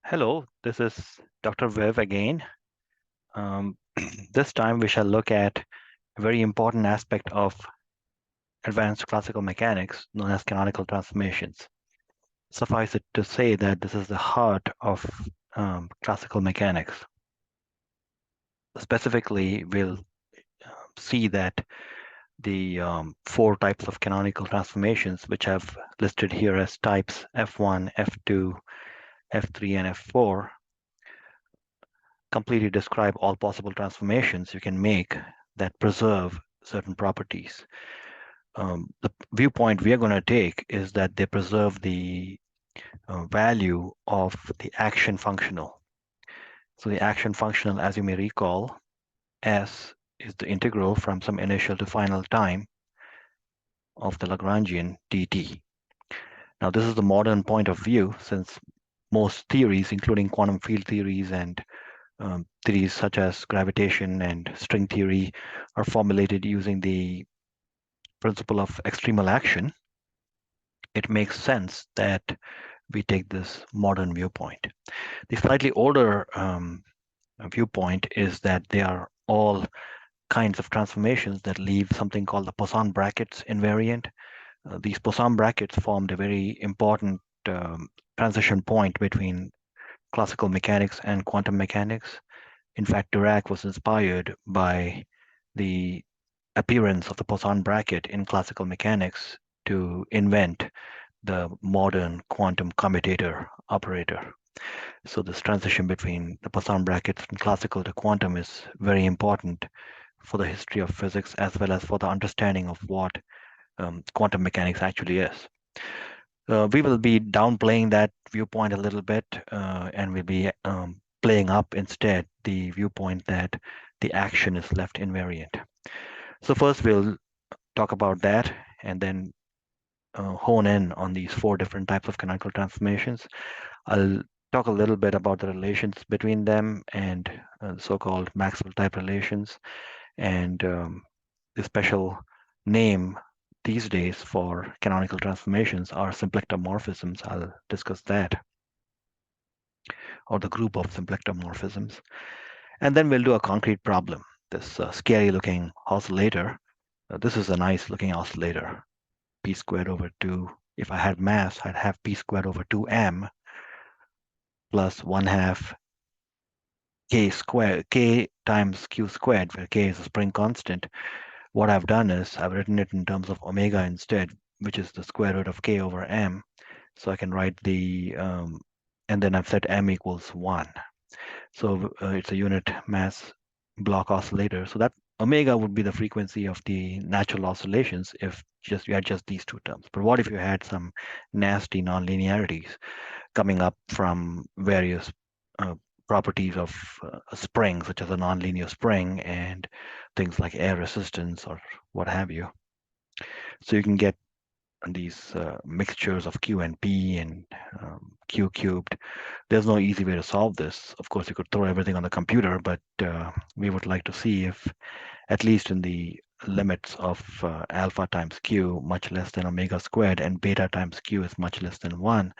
Hello, this is Dr. Viv again. Um, this time we shall look at a very important aspect of advanced classical mechanics known as canonical transformations. Suffice it to say that this is the heart of classical mechanics. Specifically, we'll see that the four types of canonical transformations, which I've listed here as types F1, F2, F3, and F4, completely describe all possible transformations you can make that preserve certain properties. The viewpoint we are going to take is that they preserve the value of the action functional. So the action functional, as you may recall, S is the integral from some initial to final time of the Lagrangian dt. Now this is the modern point of view, since most theories, including quantum field theories and theories such as gravitation and string theory, are formulated using the principle of extremal action. It makes sense that we take this modern viewpoint. The slightly older viewpoint is that they are all kinds of transformations that leave something called the Poisson brackets invariant. These Poisson brackets formed a very important transition point between classical mechanics and quantum mechanics. In fact, Dirac was inspired by the appearance of the Poisson bracket in classical mechanics to invent the modern quantum commutator operator. So this transition between the Poisson brackets from classical to quantum is very important for the history of physics as well as for the understanding of what quantum mechanics actually is. We will be downplaying that viewpoint a little bit and we'll be playing up instead the viewpoint that the action is left invariant. So first we'll talk about that and then hone in on these four different types of canonical transformations. I'll talk a little bit about the relations between them and so-called Maxwell-type relations and the special name these days for canonical transformations are symplectomorphisms. I'll discuss that, or the group of symplectomorphisms. And then we'll do a concrete problem, this scary looking oscillator. This is a nice looking oscillator, p squared over 2. If I had mass, I'd have p squared over 2m plus 1/2 k squared, k times q squared, where k is a spring constant. What I've done is I've written it in terms of omega instead, which is the square root of k over m. So I can write the, and then I've set m equals 1. So it's a unit mass block oscillator. So that omega would be the frequency of the natural oscillations if just you had just these two terms. But what if you had some nasty nonlinearities coming up from various properties of a spring, such as a nonlinear spring and things like air resistance or what have you. So you can get these mixtures of Q and P and Q cubed. There's no easy way to solve this. Of course, you could throw everything on the computer, but we would like to see if, at least in the limits of alpha times Q much less than omega squared and beta times Q is much less than 1,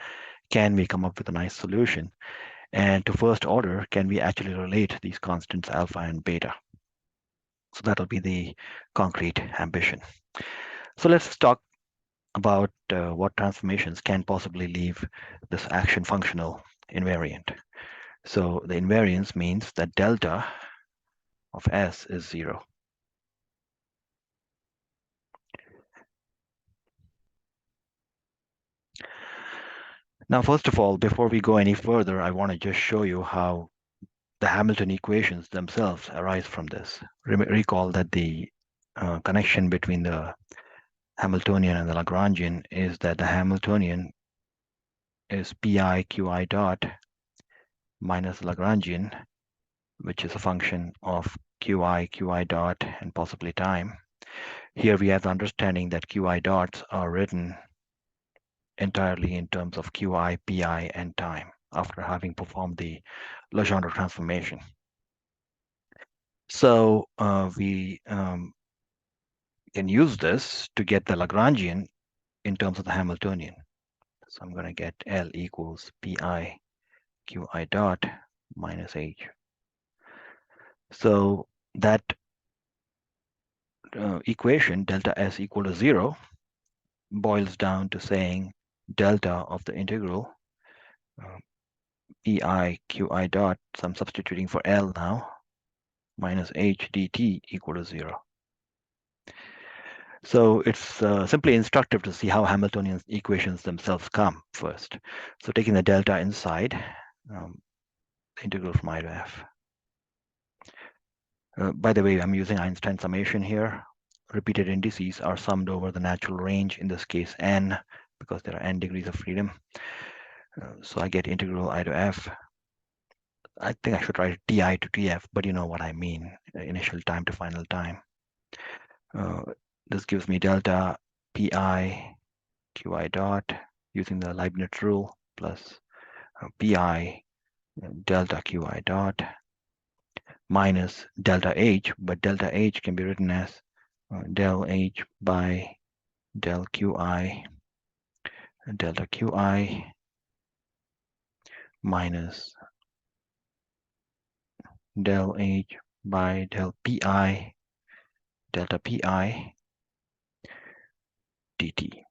can we come up with a nice solution? And to first order, can we actually relate these constants alpha and beta? So that'll be the concrete ambition. So let's talk about what transformations can possibly leave this action functional invariant. So the invariance means that delta of S is 0. Now, first of all, before we go any further, I want to just show you how the Hamilton equations themselves arise from this. Recall that the connection between the Hamiltonian and the Lagrangian is that the Hamiltonian is pi qi dot minus Lagrangian, which is a function of qi dot and possibly time. Here we have the understanding that qi dots are written entirely in terms of qi, pi, and time after having performed the Legendre transformation. So we can use this to get the Lagrangian in terms of the Hamiltonian. So I'm going to get L equals pi qi dot minus h. So that equation, delta s equal to 0, boils down to saying delta of the integral pi qi dot, so I'm substituting for L now, minus h dt equal to 0. So it's simply instructive to see how Hamiltonian equations themselves come first. So taking the delta inside, integral from I to f. By the way, I'm using Einstein summation here. Repeated indices are summed over the natural range, in this case n, because there are n degrees of freedom. So I get integral I to f. I think I should write di to tf, but you know what I mean, initial time to final time. This gives me delta pi qi dot using the Leibniz rule plus pi delta qi dot minus delta h, but delta h can be written as del h by del qi delta qi minus del h by del pi delta pi dt.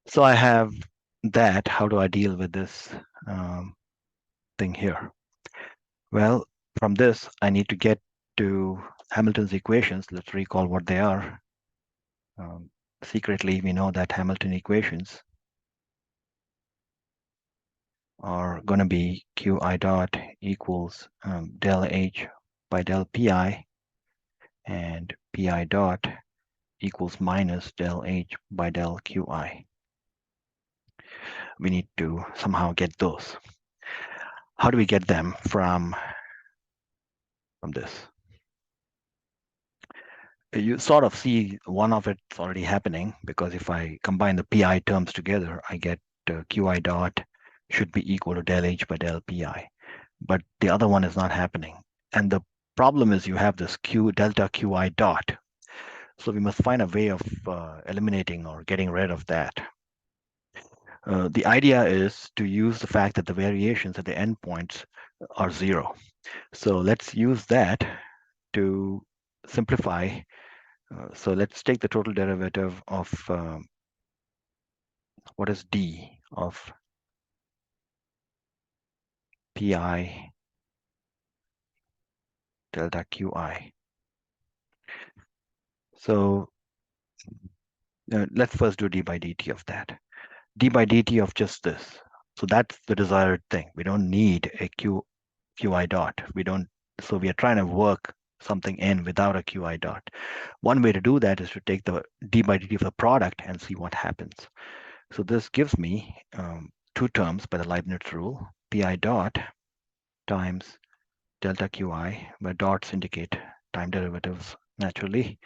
So I have that. How do I deal with this thing here? Well, from this, I need to get to Hamilton's equations. Let's recall what they are. Secretly, we know that Hamilton equations are going to be qi dot equals del h by del pi, and pi dot equals minus del h by del qi. We need to somehow get those. How do we get them from this? You sort of see one of it's already happening, because if I combine the pi terms together, I get qi dot should be equal to del h by del pi. But the other one is not happening. And the problem is you have this delta qi dot. So we must find a way of eliminating or getting rid of that. The idea is to use the fact that the variations at the endpoints are 0. So let's use that to simplify. So let's take the total derivative of what is d of pi delta qi. So let's first do d by dt of that. D by dt of just this. So that's the desired thing. We don't need a qi dot. So we are trying to work something in without a qi dot. One way to do that is to take the d by dt of the product and see what happens. So this gives me two terms by the Leibniz rule, pi dot times delta qi, where dots indicate time derivatives naturally.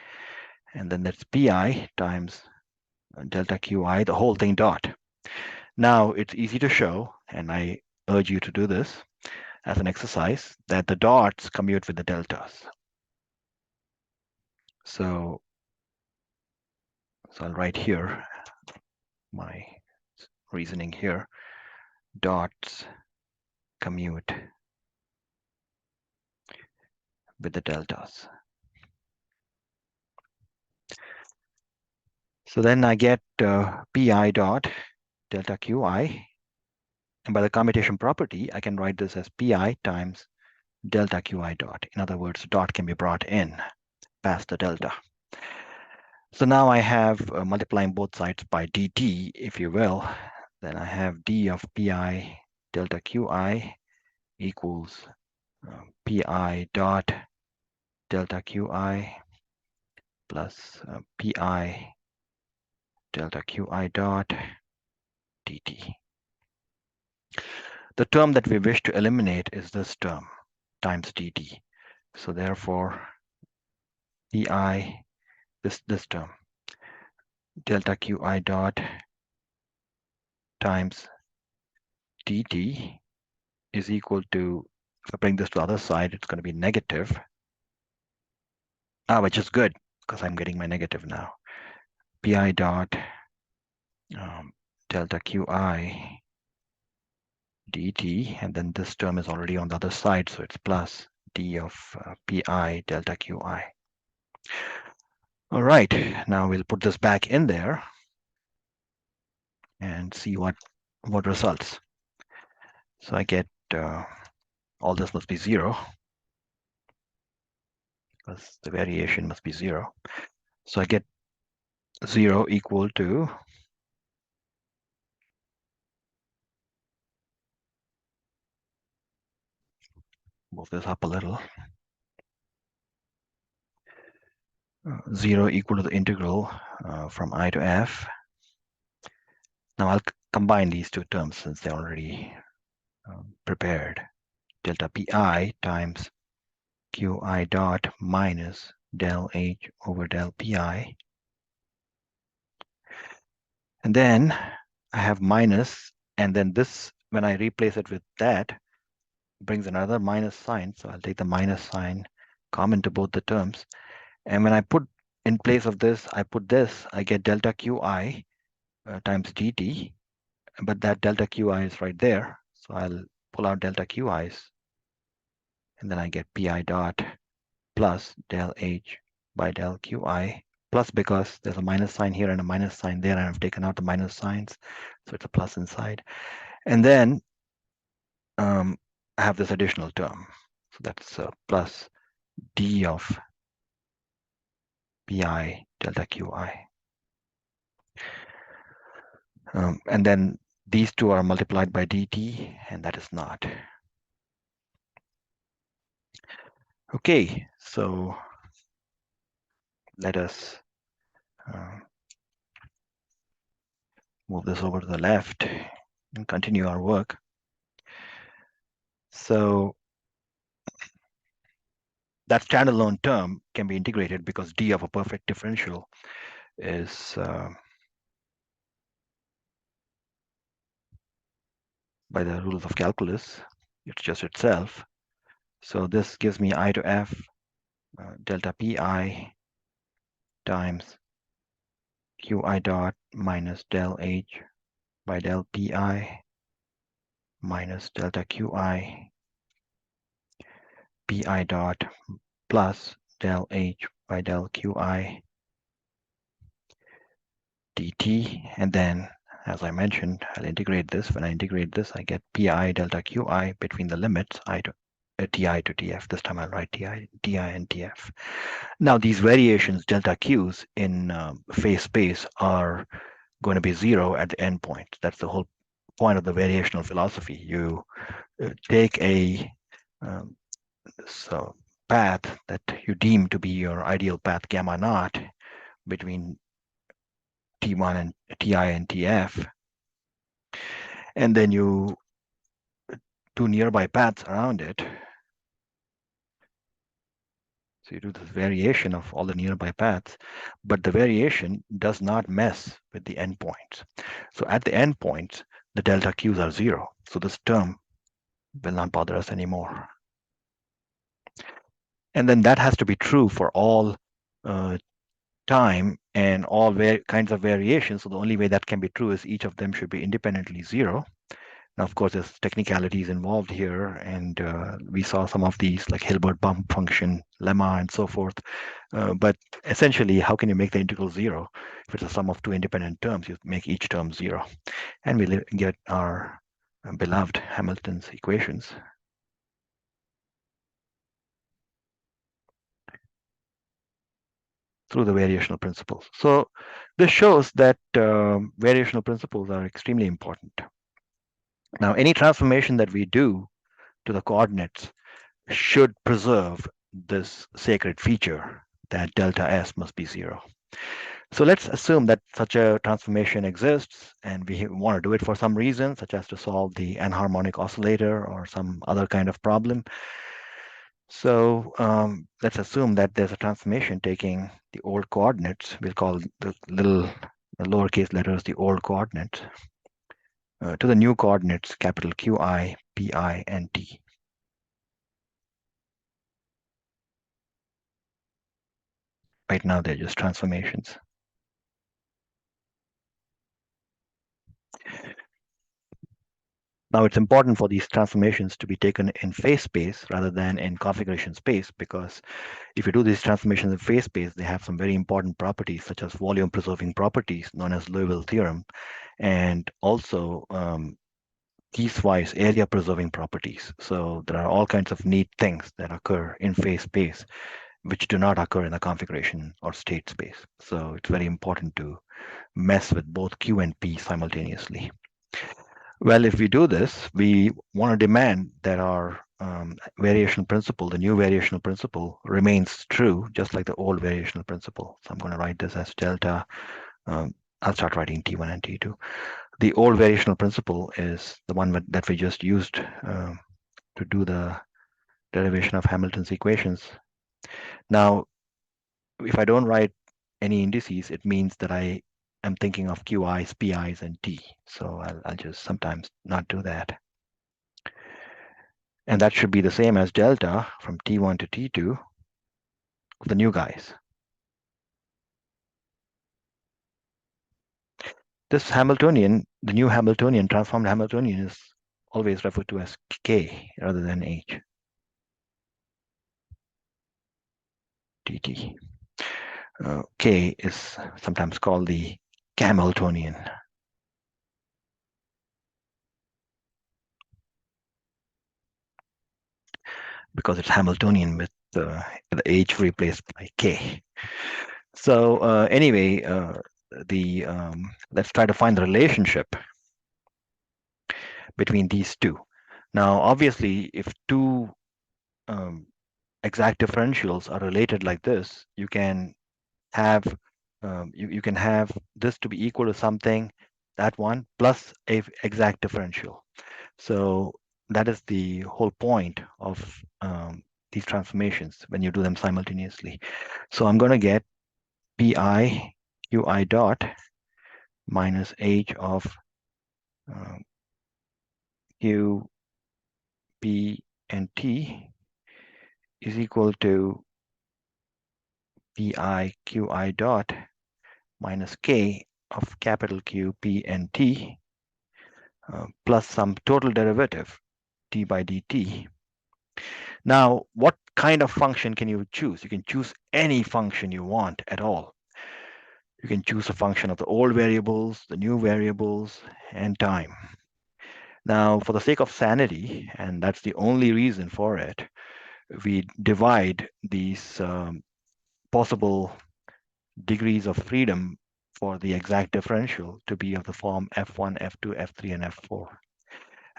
And then that's pi times delta qi, the whole thing dot. Now it's easy to show, and I urge you to do this as an exercise, that the dots commute with the deltas. So I'll write here my reasoning here. Dots commute with the deltas. So then I get pi dot delta qi, and by the commutation property, I can write this as pi times delta qi dot. In other words, dot can be brought in past the delta. So now I have multiplying both sides by dt, if you will. Then I have d of pi delta qi equals pi dot delta qi plus pi delta qi dot dt. The term that we wish to eliminate is this term times dt. So therefore, pi, this term, delta qi dot times dt is equal to, if I bring this to the other side, it's going to be negative. Which is good, because I'm getting my negative now. Pi dot delta qi dt, and then this term is already on the other side, so it's plus d of pi delta qi. All right, now we'll put this back in there and see what results. So I get all this must be 0 because the variation must be 0. So I get 0 equal to move this up a little. 0 equal to the integral from I to f. Now I'll combine these two terms since they're already prepared. Delta pi times qi dot minus del h over del pi. And then I have minus, and then this, when I replace it with that, brings another minus sign. So I'll take the minus sign common to both the terms. And when I put in place of this, I put this, I get delta qi times dt, but that delta qi is right there. So I'll pull out delta qi's, and then I get pi dot plus del h by del qi, plus because there's a minus sign here and a minus sign there, and I've taken out the minus signs, so it's a plus inside. And then I have this additional term. So that's plus d of pi delta qi. And then these two are multiplied by dt, and that is not. Okay, so let us move this over to the left and continue our work. So that standalone term can be integrated because d of a perfect differential is by the rules of calculus, it's just itself. So this gives me I to f delta pi times qi dot minus del h by del pi minus delta qi pi dot plus del h by del qi dt. And then, as I mentioned, I'll integrate this. When I integrate this, I get pi delta qi between the limits I to ti to tf. This time I'll write di and tf. Now these variations delta q's in phase space are going to be 0 at the endpoint. That's the whole point of the variational philosophy. You take a path that you deem to be your ideal path gamma naught between T1 and Ti and Tf, and then you do nearby paths around it. So you do this variation of all the nearby paths, but the variation does not mess with the endpoints. So at the endpoints, the delta q's are 0. So this term will not bother us anymore. And then that has to be true for all time and all kinds of variations. So the only way that can be true is each of them should be independently 0. Now, of course, there's technicalities involved here, and we saw some of these like Hilbert bump function lemma and so forth. But essentially, how can you make the integral 0? If it's a sum of two independent terms, you make each term 0. And we get our beloved Hamilton's equations. Through the variational principles. So this shows that variational principles are extremely important. Now, any transformation that we do to the coordinates should preserve this sacred feature that delta s must be 0. So let's assume that such a transformation exists, and we want to do it for some reason, such as to solve the anharmonic oscillator or some other kind of problem. So let's assume that there's a transformation taking the old coordinates. We'll call the lowercase letters the old coordinates to the new coordinates, capital Qi, Pi, and T. Right now, they're just transformations. Now, it's important for these transformations to be taken in phase space rather than in configuration space, because if you do these transformations in phase space, they have some very important properties, such as volume preserving properties known as Liouville theorem, and also piecewise area preserving properties. So there are all kinds of neat things that occur in phase space, which do not occur in the configuration or state space. So it's very important to mess with both Q and P simultaneously. Well, if we do this, we want to demand that our variational principle, the new variational principle, remains true, just like the old variational principle. So I'm going to write this as delta. I'll start writing T1 and T2. The old variational principle is the one that we just used to do the derivation of Hamilton's equations. Now, if I don't write any indices, it means that I am thinking of QIs, PIs, and T. So I'll just sometimes not do that. And that should be the same as delta from T1 to T2 of the new guys. This Hamiltonian, the new Hamiltonian, transformed Hamiltonian, is always referred to as K rather than H. Dt. K is sometimes called the Kamiltonian. Because it's Hamiltonian with the H replaced by K. So anyway, let's try to find the relationship between these two. Now, obviously, if two exact differentials are related like this, you can have you can have this to be equal to something, that one, plus a exact differential. So that is the whole point of these transformations when you do them simultaneously. So I'm going to get pi qi dot minus h of q, p, and t is equal to pi qi dot minus k of capital Q, P, and T plus some total derivative d by dt. Now, what kind of function can you choose? You can choose any function you want at all. You can choose a function of the old variables, the new variables, and time. Now, for the sake of sanity, and that's the only reason for it, we divide these possible degrees of freedom for the exact differential to be of the form f1, f2, f3, and f4.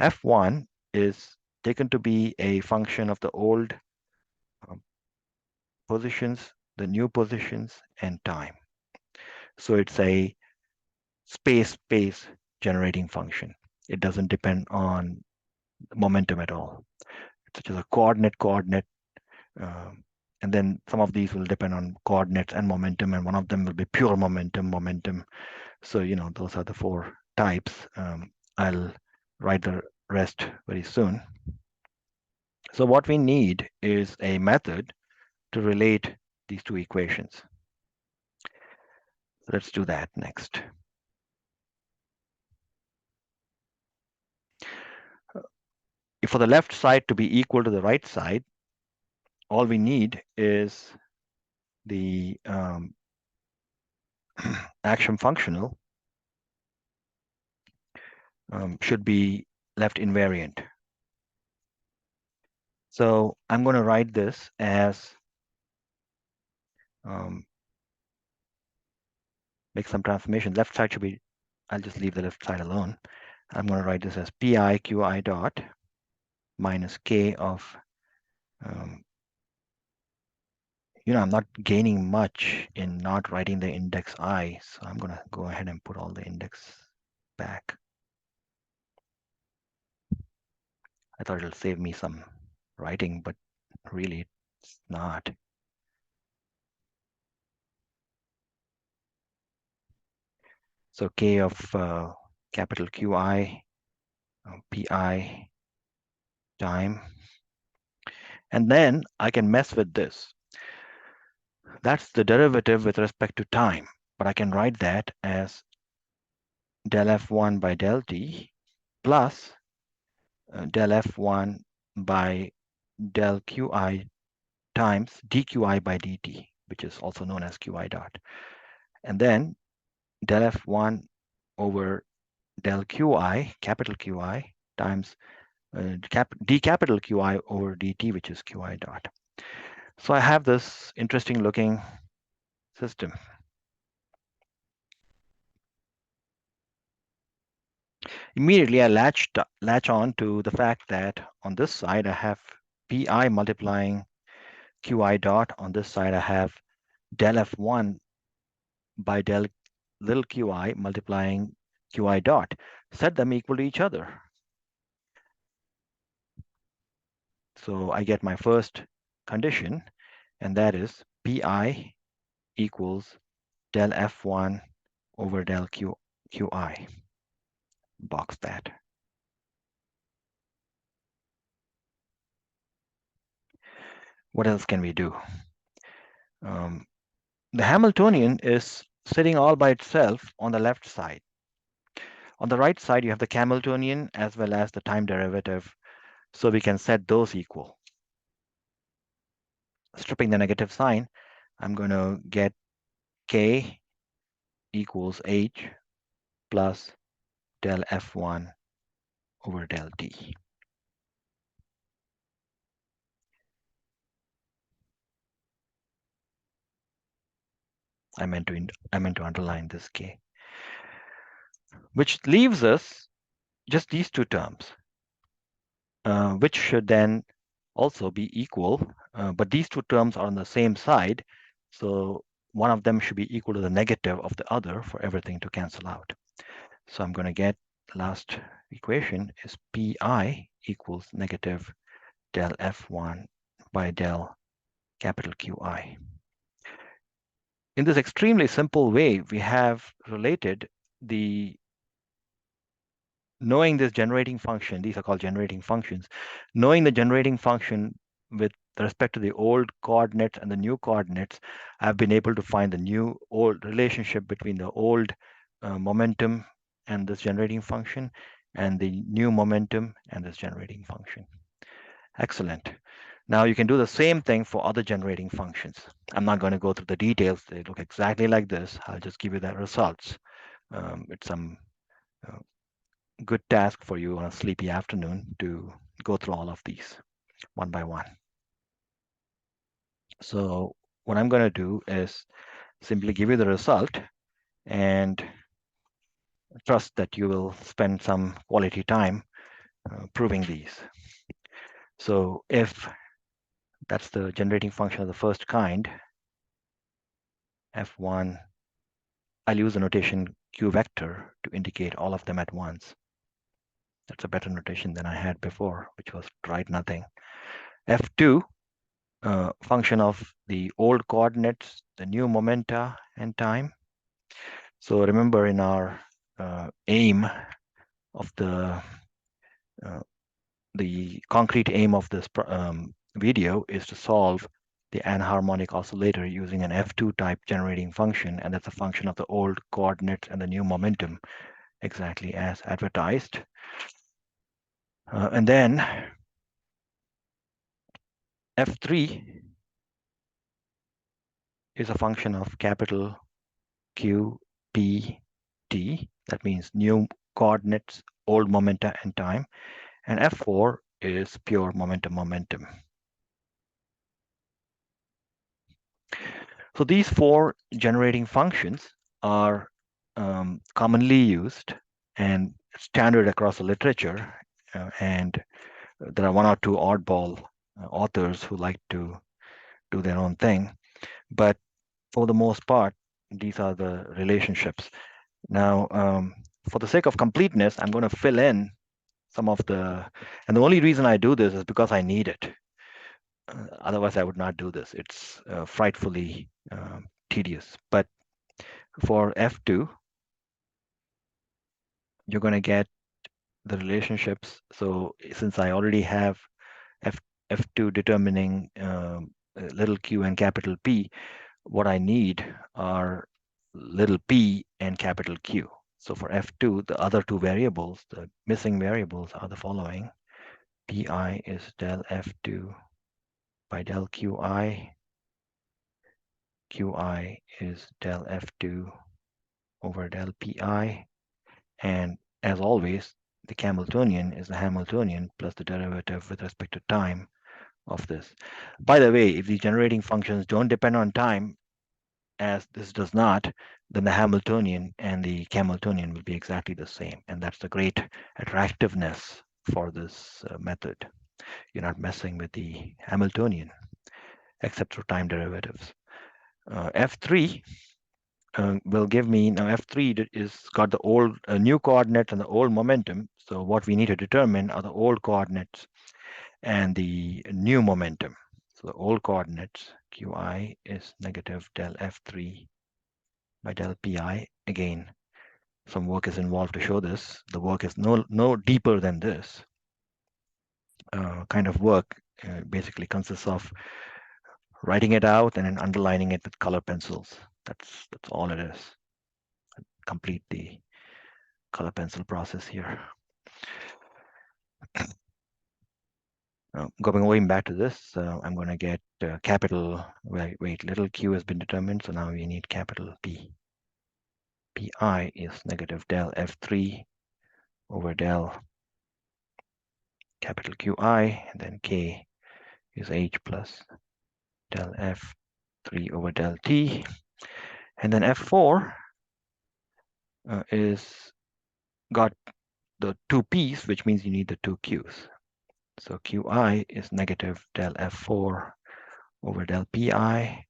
f1 is taken to be a function of the old positions, the new positions, and time. So it's a space generating function. It doesn't depend on momentum at all. It's just a coordinate, and then some of these will depend on coordinates and momentum, and one of them will be pure momentum. So, those are the four types. I'll write the rest very soon. So what we need is a method to relate these two equations. So let's do that next. If for the left side to be equal to the right side, all we need is the action functional should be left invariant. So I'm going to write this as make some transformation. Left side should be, I'll just leave the left side alone. I'm going to write this as pi qi dot minus k of, I'm not gaining much in not writing the index I, so I'm going to go ahead and put all the index back. I thought it'll save me some writing, but really it's not. So k of capital QI, pi time. And then I can mess with this. That's the derivative with respect to time, but I can write that as del f1 by del t plus del F1 by del Qi times dQi by dt, which is also known as Qi dot. And then del F1 over del Qi, capital Qi, times d capital Qi over dt, which is Qi dot. So I have this interesting looking system. Immediately I latch on to the fact that on this side I have pi multiplying Qi dot. On this side I have del F1 by del little Qi multiplying Qi dot. Set them equal to each other. So I get my first condition, and that is pi equals del F1 over del Qi. Box that. What else can we do? The Hamiltonian is sitting all by itself on the left side. On the right side, you have the Kamiltonian as well as the time derivative, so we can set those equal. Stripping the negative sign, I'm going to get k equals h plus del F1 over del d. I meant to underline this k, which leaves us just these two terms, which should then also be equal, but these two terms are on the same side, so one of them should be equal to the negative of the other for everything to cancel out. So I'm going to get the last equation is pi equals negative del F1 by del capital Qi. In this extremely simple way, we have related the knowing this generating function, these are called generating functions, knowing the generating function with respect to the old coordinates and the new coordinates, I've been able to find the new old relationship between the old momentum and this generating function and the new momentum and this generating function. Excellent. Now you can do the same thing for other generating functions. I'm not going to go through the details. They look exactly like this. I'll just give you the results. It's some good task for you on a sleepy afternoon to go through all of these one by one. So what I'm going to do is simply give you the result and trust that you will spend some quality time proving these. So if that's the generating function of the first kind, F1, I'll use the notation Q vector to indicate all of them at once. That's a better notation than I had before, which was write nothing. F2, function of the old coordinates, the new momenta, and time. So remember in our aim of the concrete aim of this video is to solve the anharmonic oscillator using an F2 type generating function, and that's a function of the old coordinates and the new momentum, exactly as advertised. And then F3 is a function of capital Q, P, T. That means new coordinates, old momenta, and time. And F4 is pure momentum. So these four generating functions are commonly used and standard across the literature. And there are one or two oddball authors who like to do their own thing. But for the most part, these are the relationships. Now, for the sake of completeness, I'm going to fill in some of the, and the only reason I do this is because I need it. Otherwise, I would not do this. It's frightfully tedious. But for F2, you're going to get the relationships. So since I already have F2 determining little q and capital P, what I need are little p and capital Q. So for F2, the other two variables, the missing variables are the following. Pi is del F2 by del Qi. Qi is del F2 over del Pi. And as always, the Kamiltonian is the Hamiltonian plus the derivative with respect to time of this. By the way, if these generating functions don't depend on time, as this does not, then the Hamiltonian and the Kamiltonian will be exactly the same. And that's the great attractiveness for this method. You're not messing with the Hamiltonian, except for time derivatives. F3 will give me, now F3 is got the old new coordinates and the old momentum. So what we need to determine are the old coordinates and the new momentum. So the old coordinates, Qi is negative del F3 by del Pi. Again, some work is involved to show this. The work is no deeper than this. Kind of work basically consists of writing it out and then underlining it with color pencils. That's all it is. Complete the color pencil process here. Going back to this, I'm going to get capital, wait, little q has been determined, so now we need capital P. Pi is negative del F3 over del capital Qi, and then K is H plus del F3 over del T. And then F4 is got the two P's, which means you need the two Q's. So Qi is negative del F4 over del Pi.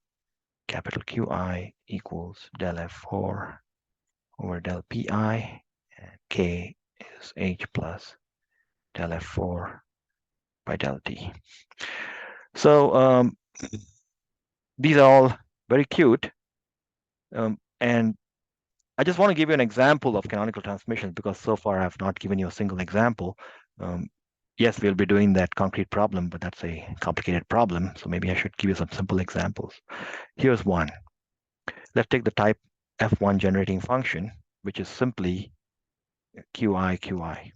Capital Qi equals del F4 over del Pi. And K is H plus del F4 by del T. So these are all very cute. And I just want to give you an example of canonical transformations because so far I've not given you a single example. Yes, we'll be doing that concrete problem, but that's a complicated problem. So maybe I should give you some simple examples. Here's one. Let's take the type F1 generating function, which is simply Qi,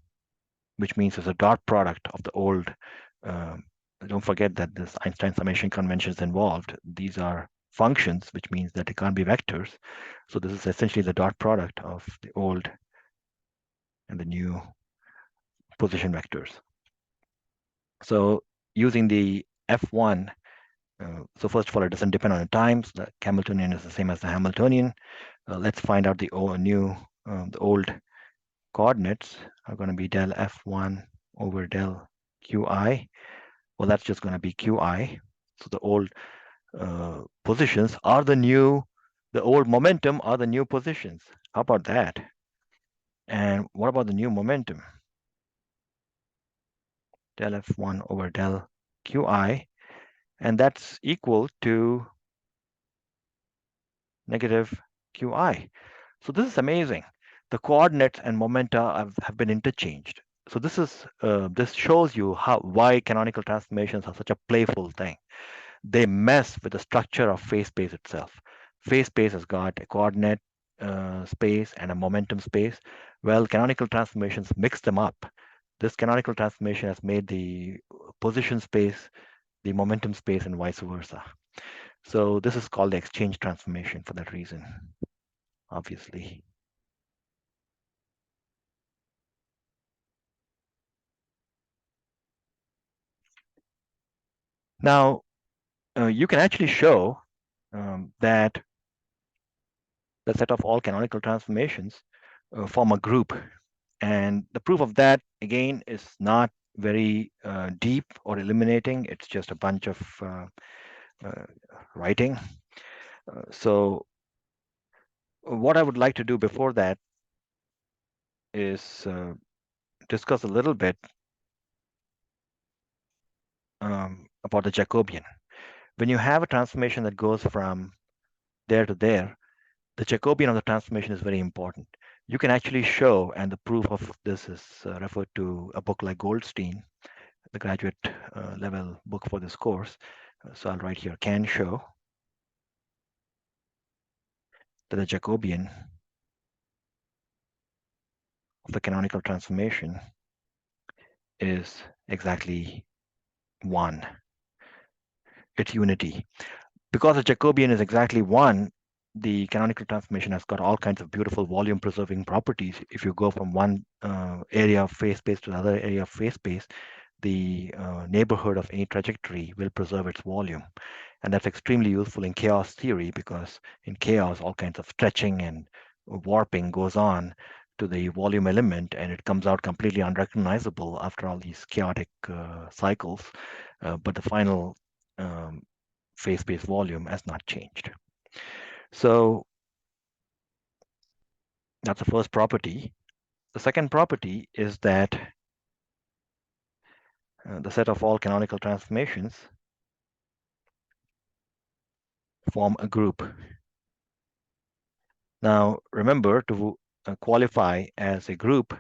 which means it's a dot product of the old. Don't forget that this Einstein summation convention is involved. These are functions, which means that they can't be vectors. So this is essentially the dot product of the old and the new position vectors. So using the F1, so first of all, it doesn't depend on the times. The Kamiltonian is the same as the Hamiltonian. Let's find out the the old coordinates are going to be del F1 over del Qi. Well, that's just going to be Qi. So the old positions are the old momentum are the new positions. How about that? And what about the new momentum? Del F1 over del Qi, and that's equal to negative Qi. So this is amazing. The coordinates and momenta have been interchanged. So this shows you why canonical transformations are such a playful thing. They mess with the structure of phase space itself. Phase space has got a coordinate space and a momentum space. Well, canonical transformations mix them up. This canonical transformation has made the position space, the momentum space, and vice versa. So this is called the exchange transformation for that reason, obviously. Now, you can actually show that the set of all canonical transformations form a group. And the proof of that, again, is not very deep or eliminating. It's just a bunch of writing. So what I would like to do before that is discuss a little bit about the Jacobian. When you have a transformation that goes from there to there, the Jacobian of the transformation is very important. You can actually show, and the proof of this is referred to a book like Goldstein, the graduate level book for this course. So I'll write here, can show that the Jacobian of the canonical transformation is exactly 1. It's unity. Because a Jacobian is exactly 1, the canonical transformation has got all kinds of beautiful volume preserving properties. If you go from one area of phase space to another area of phase space, the neighborhood of any trajectory will preserve its volume. And that's extremely useful in chaos theory, because in chaos, all kinds of stretching and warping goes on to the volume element, and it comes out completely unrecognizable after all these chaotic cycles. But the final phase space volume has not changed. So that's the first property. The second property is that the set of all canonical transformations form a group. Now, remember, to qualify as a group,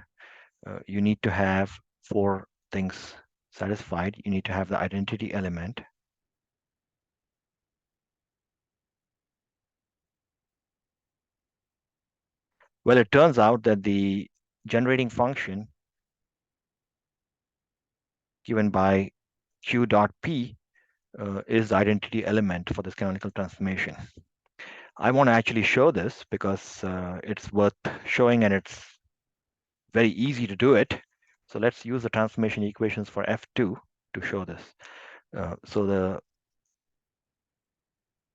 you need to have 4 things satisfied. You need to have the identity element. Well, it turns out that the generating function given by q dot p is the identity element for this canonical transformation. I want to actually show this because it's worth showing, and it's very easy to do it. So let's use the transformation equations for F2 to show this. So the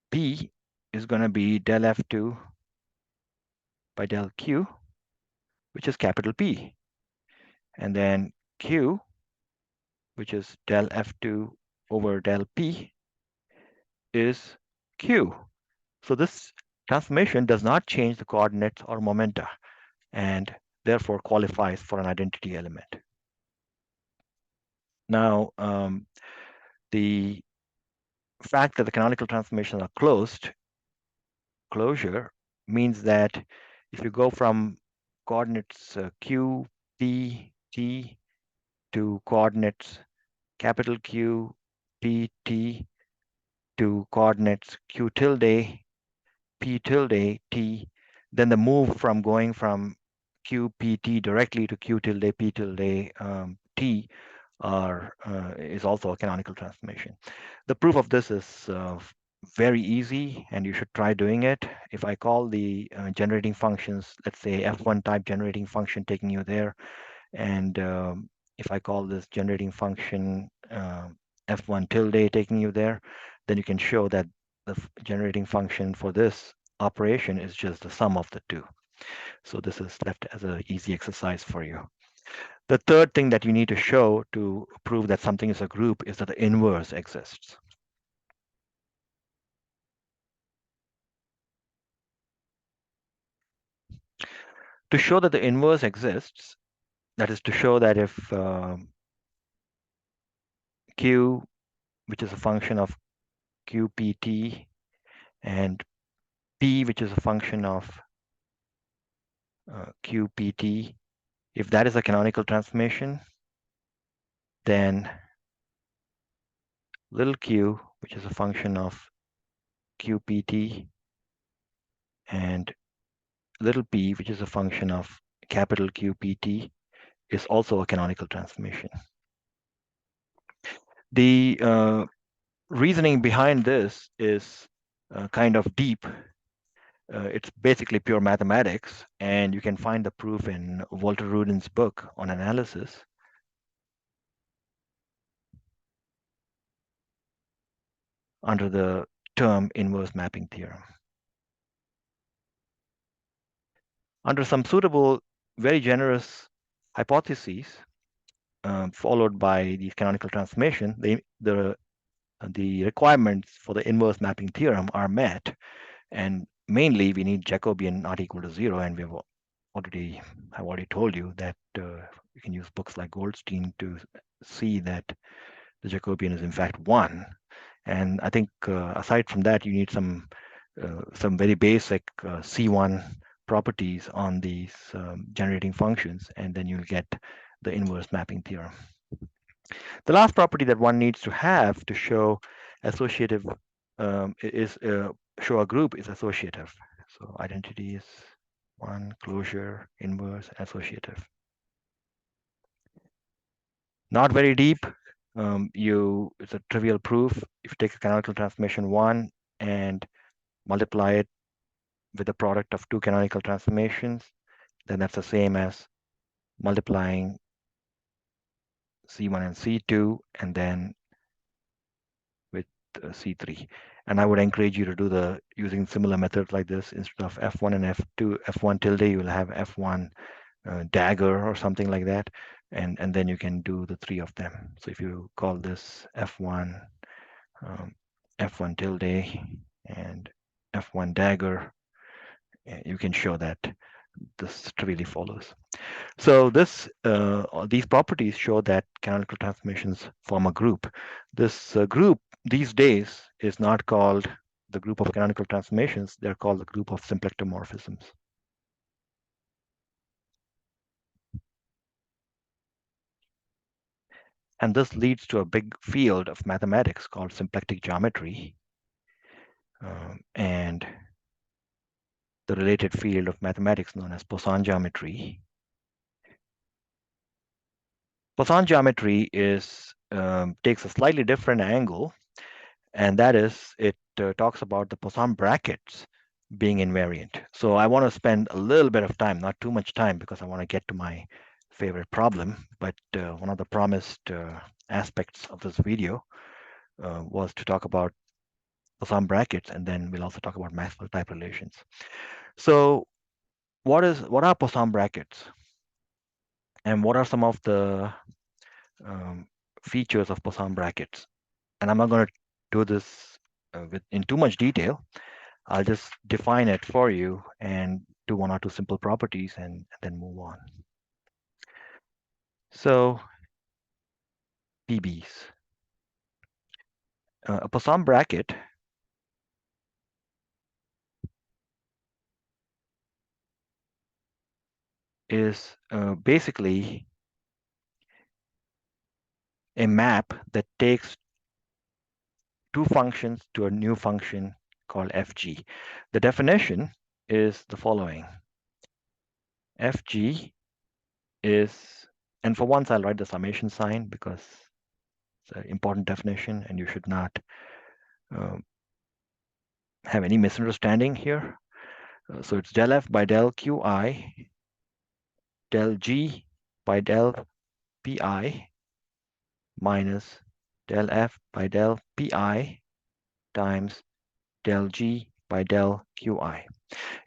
P is going to be del F2 by del Q, which is capital P. And then Q, which is del F2 over del P, is Q. So this transformation does not change the coordinates or momenta, and therefore qualifies for an identity element. Now, the fact that the canonical transformations are closure means that if you go from coordinates q, p, t to coordinates capital Q, p, t to coordinates q tilde, p tilde, t, then the move from going from q, p, t directly to q tilde, p tilde, t is also a canonical transformation. The proof of this is very easy, and you should try doing it. If I call the generating functions, let's say F1 type generating function taking you there, and if I call this generating function F1 tilde taking you there, then you can show that the generating function for this operation is just the sum of the two. So this is left as an easy exercise for you. The third thing that you need to show to prove that something is a group is that the inverse exists. To show that the inverse exists, that is to show that if Q, which is a function of QPT, and P, which is a function of QPT, if that is a canonical transformation, then little q, which is a function of QPT, and little p, which is a function of capital QPT, is also a canonical transformation. The reasoning behind this is kind of deep. It's basically pure mathematics, and you can find the proof in Walter Rudin's book on analysis. Under the term inverse mapping theorem. Under some suitable, very generous hypotheses, followed by these canonical transformation, the requirements for the inverse mapping theorem are met. And mainly, we need Jacobian not equal to 0, and I've already told you that you can use books like Goldstein to see that the Jacobian is in fact 1. And I think aside from that, you need some very basic C1 properties on these generating functions, and then you'll get the inverse mapping theorem. The last property that one needs to have to show associative show a group is associative. So identity is 1, closure, inverse, associative. Not very deep. It's a trivial proof. If you take a canonical transformation 1 and multiply it with the product of two canonical transformations, then that's the same as multiplying C1 and C2 and then with C3. And I would encourage you to do the using similar methods like this. Instead of F1 and F2, F1 tilde, you will have F1 dagger or something like that. And then you can do the three of them. So if you call this F1, F1 tilde, and F1 dagger, you can show that this trivially follows. So these properties show that canonical transformations form a group. This group these days is not called the group of canonical transformations. They're called the group of symplectomorphisms. And this leads to a big field of mathematics called symplectic geometry, and the related field of mathematics known as Poisson geometry. Poisson geometry takes a slightly different angle, and that is it talks about the Poisson brackets being invariant. So I want to spend a little bit of time, not too much time, because I want to get to my favorite problem. But one of the promised aspects of this video was to talk about Poisson brackets, and then we'll also talk about Maxwell-type relations. So what are Poisson brackets, and what are some of the features of Poisson brackets? And I'm not going to do this in too much detail. I'll just define it for you and do one or two simple properties and then move on. So PBs. A Poisson bracket is basically a map that takes two functions to a new function called fg. The definition is the following. Fg is, and for once I'll write the summation sign because it's an important definition and you should not have any misunderstanding here. So it's del f by del qi, del g by del pi minus del f by del pi times del g by del qi.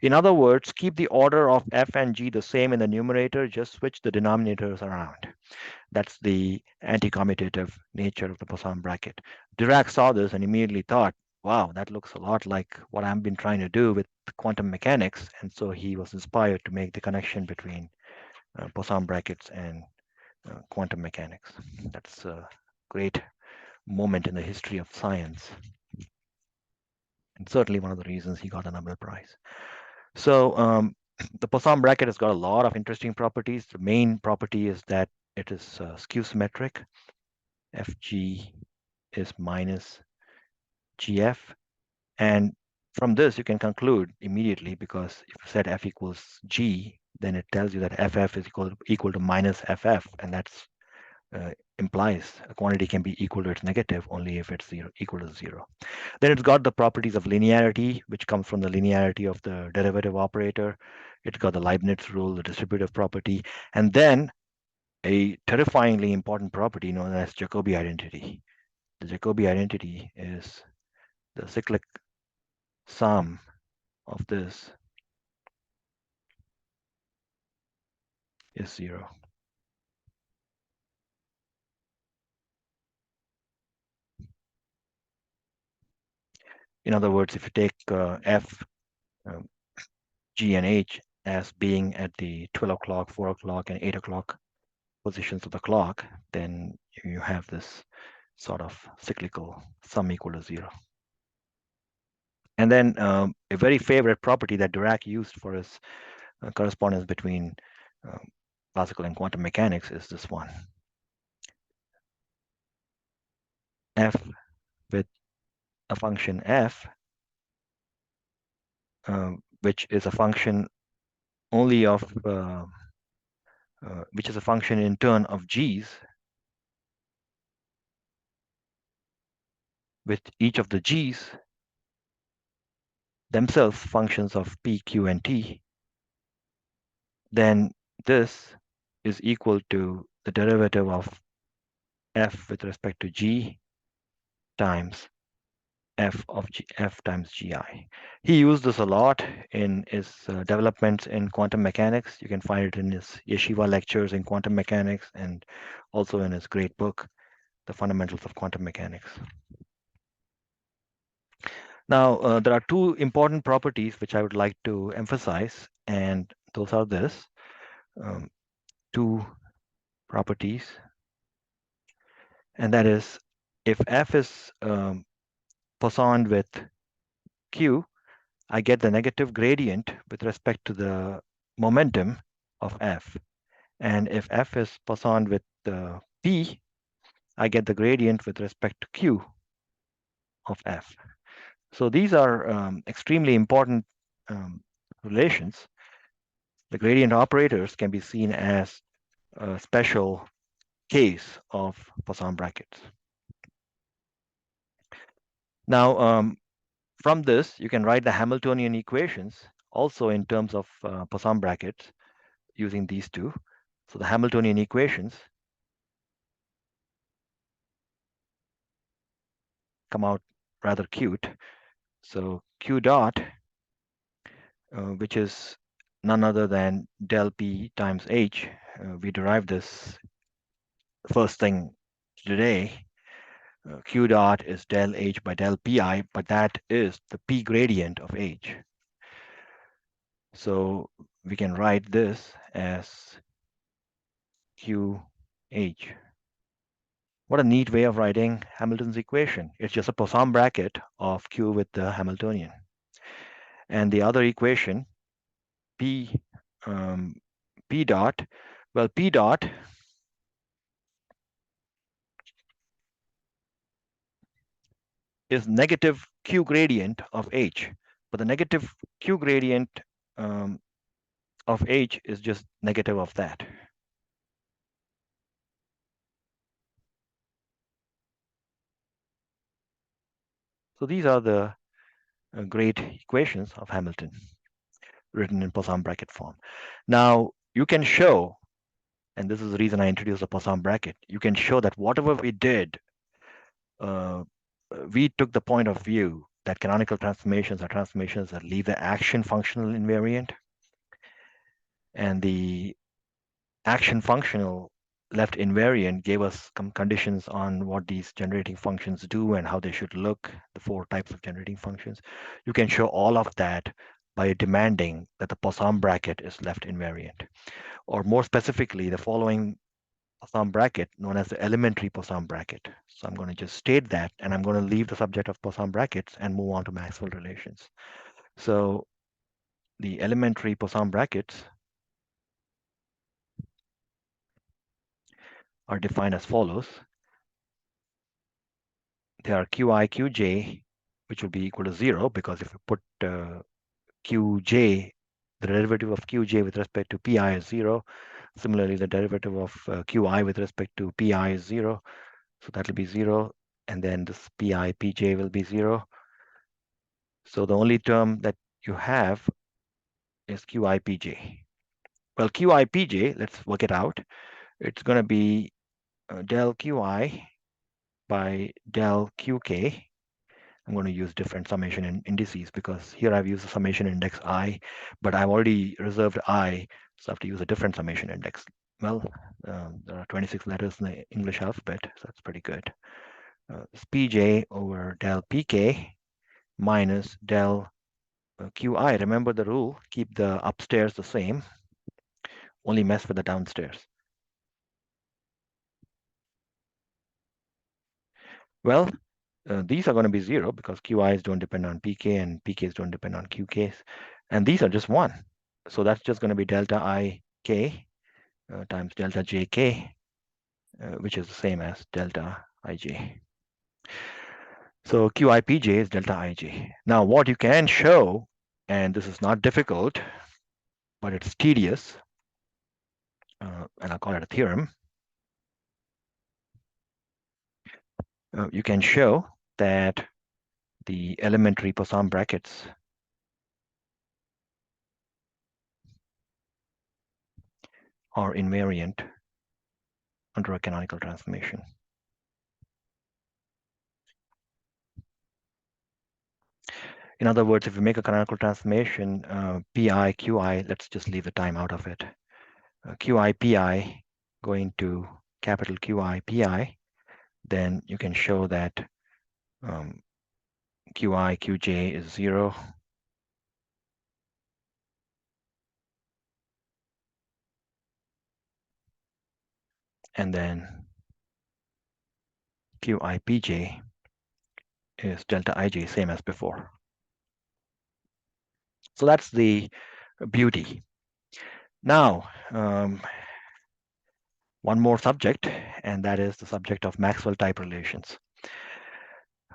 In other words, keep the order of f and g the same in the numerator, just switch the denominators around. That's the anti-commutative nature of the Poisson bracket. Dirac saw this and immediately thought, wow, that looks a lot like what I've been trying to do with quantum mechanics. And so he was inspired to make the connection between Poisson brackets and quantum mechanics. That's a great moment in the history of science. And certainly one of the reasons he got a Nobel Prize. So the Poisson bracket has got a lot of interesting properties. The main property is that it is skew symmetric. Fg is minus gf. And from this, you can conclude immediately, because if you set f equals g, then it tells you that ff is equal to minus ff, and that's implies a quantity can be equal to its negative only if it's equal to 0. Then it's got the properties of linearity, which comes from the linearity of the derivative operator. It's got the Leibniz rule, the distributive property, and then a terrifyingly important property known as Jacobi identity. The Jacobi identity is the cyclic sum of this is 0. In other words, if you take f, g, and h as being at the 12 o'clock, 4 o'clock, and 8 o'clock positions of the clock, then you have this sort of cyclical sum equal to 0. And then a very favorite property that Dirac used for his correspondence between classical and quantum mechanics is this one. F with a function f, which is a function only of, which is a function in turn of g's, with each of the g's themselves functions of p, q, and t, then this is equal to the derivative of f with respect to g times f times gi. He used this a lot in his developments in quantum mechanics. You can find it in his yeshiva lectures in quantum mechanics and also in his great book, The Fundamentals of Quantum Mechanics. Now, there are two important properties which I would like to emphasize, and those are this. Two properties, and that is if f is Poisson with q, I get the negative gradient with respect to the momentum of f. And if f is Poisson with p, I get the gradient with respect to q of f. So these are extremely important relations. The gradient operators can be seen as a special case of Poisson brackets. Now, from this, you can write the Hamiltonian equations also in terms of Poisson brackets using these two. So the Hamiltonian equations come out rather cute. So q dot, which is none other than del p times h. We derived this first thing today. Q dot is del h by del pi, but that is the p gradient of h. So we can write this as QH. What a neat way of writing Hamilton's equation. It's just a Poisson bracket of Q with the Hamiltonian. And the other equation, P dot, well, P dot is negative Q gradient of H, but the negative Q gradient of H is just negative of that. So these are the great equations of Hamilton written in Poisson bracket form. Now, you can show, and this is the reason I introduced the Poisson bracket, you can show that whatever we did, we took the point of view that canonical transformations are transformations that leave the action functional invariant, and the action functional left invariant gave us some conditions on what these generating functions do and how they should look, the four types of generating functions. You can show all of that by demanding that the Poisson bracket is left invariant. Or more specifically, the following Poisson bracket known as the elementary Poisson bracket. So I'm going to just state that, and I'm going to leave the subject of Poisson brackets and move on to Maxwell relations. So the elementary Poisson brackets are defined as follows. They are Qi, Qj, which will be equal to 0, because if you put Qj, the derivative of Qj with respect to Pi is 0. Similarly, the derivative of Qi with respect to Pi is 0. So that will be 0. And then this Pi, Pj will be 0. So the only term that you have is Qi, Pj. Well, Qi, Pj, let's work it out. It's going to be del Qi by del Qk. I'm going to use different summation indices because here I've used the summation index I, but I've already reserved I, so I have to use a different summation index. Well, there are 26 letters in the English alphabet, so that's pretty good. It's Pj over del Pk minus del Qi. Remember the rule, keep the upstairs the same, only mess with the downstairs. Well, these are going to be 0 because Qi's don't depend on Pk and Pk's don't depend on Qk's. And these are just 1. So that's just going to be delta Ik times delta Jk, which is the same as delta Ij. So Qi Pj is delta Ij. Now what you can show, and this is not difficult, but it's tedious, and I'll call it a theorem. You can show that the elementary Poisson brackets are invariant under a canonical transformation. In other words, if we make a canonical transformation, pi, qi, let's just leave the time out of it. Qi, pi going to capital Qi, pi, then you can show that Qi, Qj is 0. And then Qi, pj is delta ij, same as before. So that's the beauty. Now, one more subject, and that is the subject of Maxwell-type relations.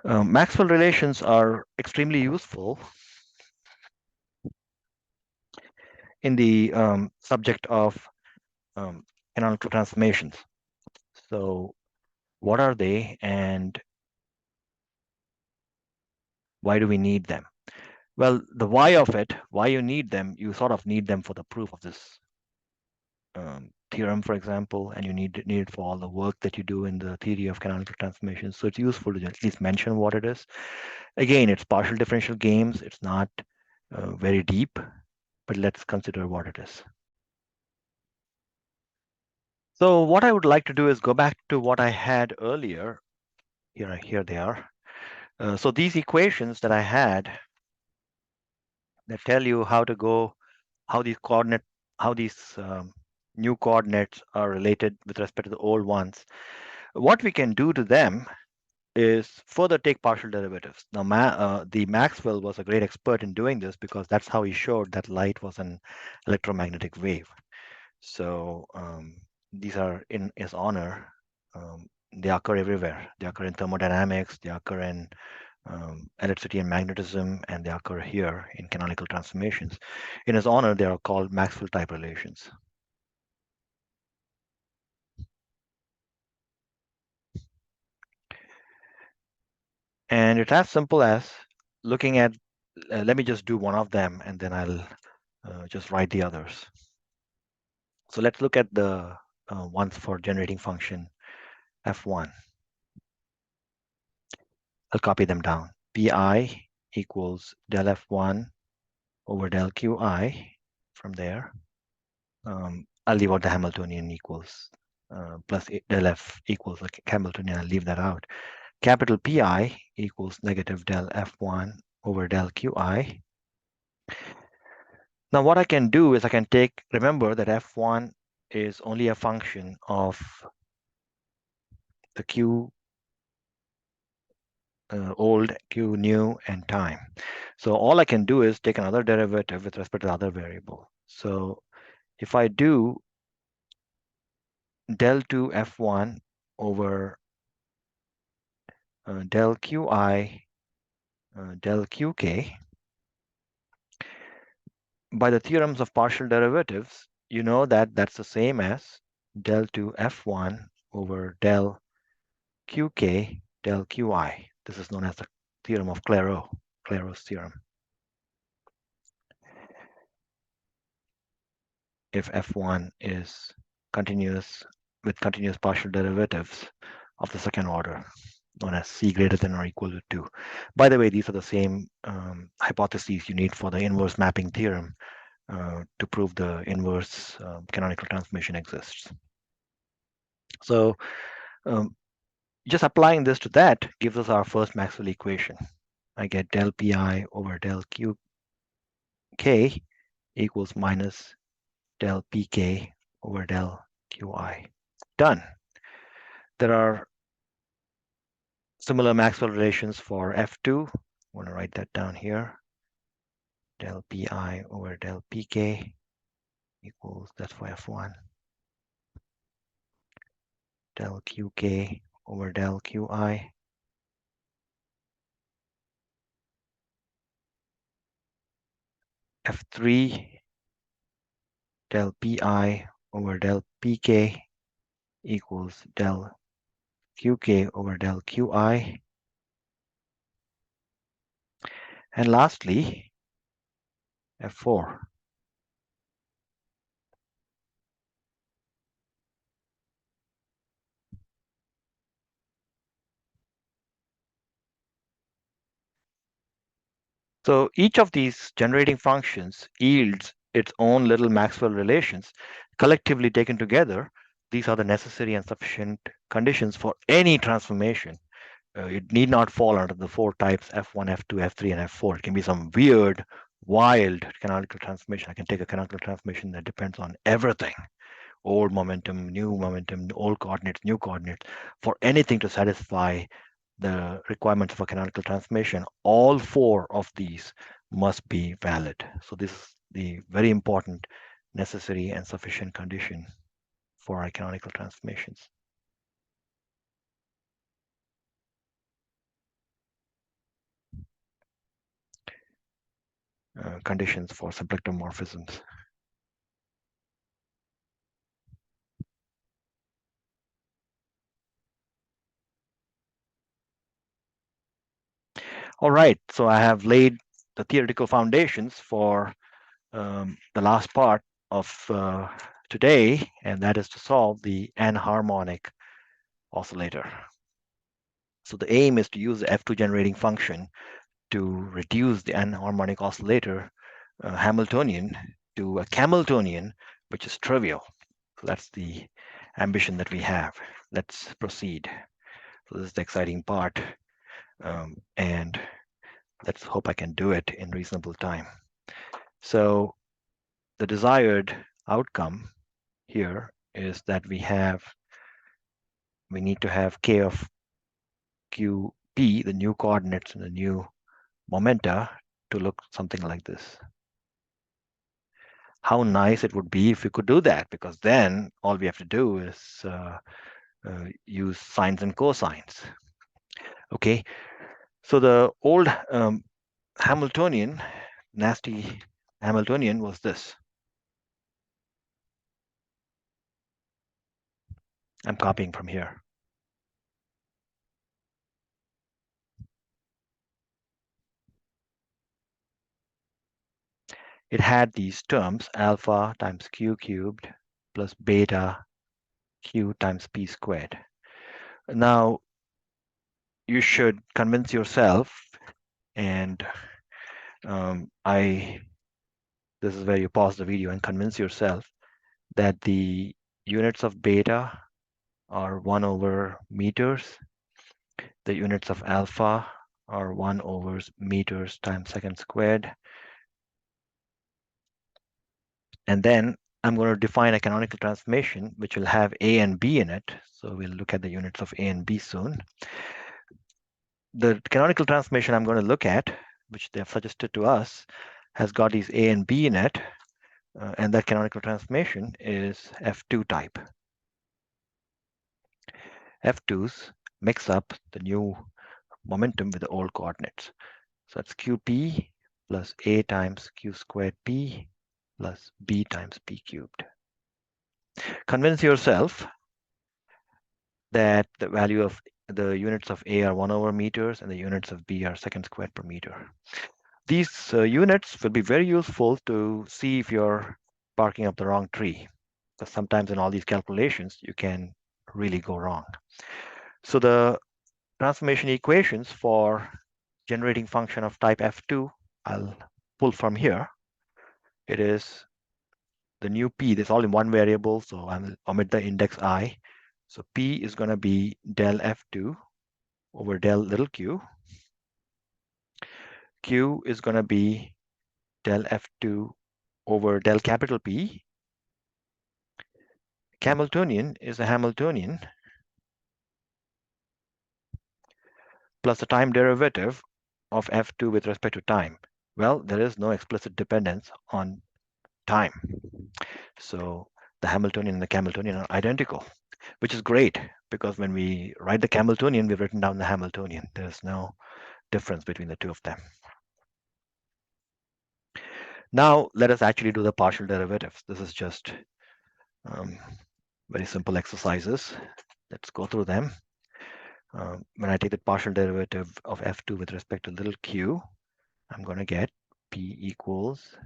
Maxwell relations are extremely useful in the subject of canonical transformations. So what are they and why do we need them? Well, the why of it, why you need them, you sort of need them for the proof of this theorem, for example, and you need it for all the work that you do in the theory of canonical transformations. So it's useful to at least mention what it is. Again, it's partial differential games. It's not very deep, but let's consider what it is. So what I would like to do is go back to what I had earlier. Here they are. So these equations that I had that tell you how to go, how these new coordinates are related with respect to the old ones. What we can do to them is further take partial derivatives. Now, the Maxwell was a great expert in doing this because that's how he showed that light was an electromagnetic wave. So these are in his honor. They occur everywhere. They occur in thermodynamics. They occur in electricity and magnetism, and they occur here in canonical transformations. In his honor, they are called Maxwell-type relations. And it's as simple as looking at, let me just do one of them, and then I'll just write the others. So let's look at the ones for generating function f1. I'll copy them down. Pi equals del f1 over del qi from there. I'll leave out the Hamiltonian equals plus del f equals the Kamiltonian. I'll leave that out. Capital Pi equals negative del f1 over del qi. Now what I can do is I can remember that f1 is only a function of the q old, q new, and time. So all I can do is take another derivative with respect to the other variable. So if I do del 2 f1 over del qi del qk, by the theorems of partial derivatives, you know that that's the same as del 2 f1 over del qk del qi. This is known as the theorem of Clairaut's theorem. If f1 is continuous with continuous partial derivatives of the second order, known as c greater than or equal to 2. By the way, these are the same hypotheses you need for the inverse mapping theorem to prove the inverse canonical transformation exists. So just applying this to that gives us our first Maxwell equation. I get del pi over del qk equals minus del pk over del qi. Done. There are similar Maxwell relations for f2. I want to write that down here. Del pi over del pk equals, that's for f1, del qk over del qi. F3 del pi over del pk equals del qk over del qi. And lastly, F4. So each of these generating functions yields its own little Maxwell relations. Collectively taken together, these are the necessary and sufficient conditions for any transformation. It need not fall under the four types F1, F2, F3, and F4. It can be some weird, wild canonical transformation. I can take a canonical transformation that depends on everything: old momentum, old coordinates, new coordinates. For anything to satisfy the requirements of a canonical transformation, all four of these must be valid. So this is the very important, necessary, and sufficient condition for our canonical transformations. Conditions for symplectomorphisms. All right, so I have laid the theoretical foundations for the last part of today, and that is to solve the anharmonic oscillator. So the aim is to use the F2 generating function to reduce the anharmonic oscillator Hamiltonian to a Kamiltonian, which is trivial. So that's the ambition that we have. Let's proceed. So this is the exciting part, and let's hope I can do it in reasonable time. So the desired outcome here is that we need to have k of qp, the new coordinates and the new momenta, to look something like this. How nice it would be if we could do that, because then all we have to do is use sines and cosines. Okay, so the old Hamiltonian, nasty Hamiltonian, was this. I'm copying from here. It had these terms: alpha times q cubed plus beta q times p squared. Now, you should convince yourself, and this is where you pause the video and convince yourself that the units of beta are 1 over meters. The units of alpha are 1 over meters times second squared. And then I'm going to define a canonical transformation which will have A and B in it. So we'll look at the units of A and B soon. The canonical transformation I'm going to look at, which they have suggested to us, has got these A and B in it. And that canonical transformation is F2 type. F2s mix up the new momentum with the old coordinates. So that's QP plus A times Q squared P plus B times P cubed. Convince yourself that the value of the units of A are 1 over meters and the units of B are second squared per meter. These units will be very useful to see if you're barking up the wrong tree, because sometimes in all these calculations, you can really go wrong. So the transformation equations for generating function of type F2, I'll pull from here. It is the new P, that's all in one variable, so I'll omit the index I. So P is going to be del F2 over del little q. Q is going to be del F2 over del capital P. Kamiltonian is a Hamiltonian plus the time derivative of F2 with respect to time. Well, there is no explicit dependence on time. So the Hamiltonian and the Kamiltonian are identical, which is great, because when we write the Kamiltonian, we've written down the Hamiltonian. There's no difference between the two of them. Now, let us actually do the partial derivatives. This is just very simple exercises. Let's go through them. When I take the partial derivative of F2 with respect to little q, I'm going to get P equals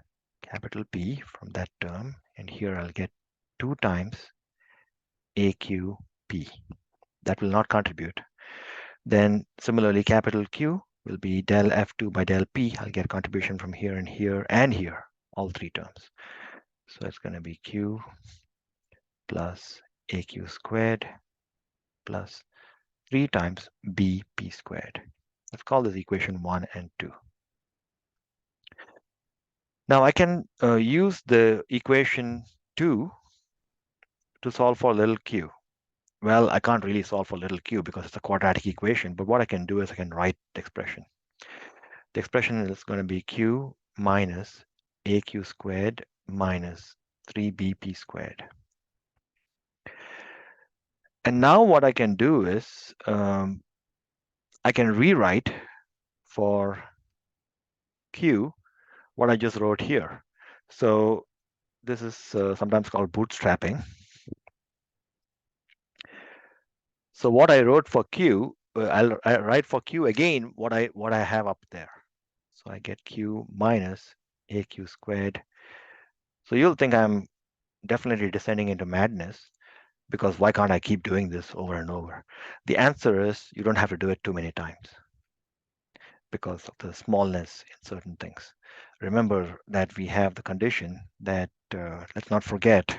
capital P from that term. And here I'll get 2 times AQP. That will not contribute. Then similarly, capital Q will be del F2 by del P. I'll get contribution from here and here and here, all 3 terms. So it's going to be Q plus AQ squared plus 3 times BP squared. Let's call this equation 1 and 2. Now I can use the equation 2 to solve for little q. Well, I can't really solve for little q because it's a quadratic equation, but what I can do is I can write the expression. The expression is going to be q minus aq squared minus 3bp squared. And now what I can do is I can rewrite for q what I just wrote here. So this is sometimes called bootstrapping. So what I wrote for q, I'll write for q again what I have up there. So I get q minus aq squared. So you'll think I'm definitely descending into madness, because why can't I keep doing this over and over? The answer is you don't have to do it too many times because of the smallness in certain things. Remember that we have the condition that, let's not forget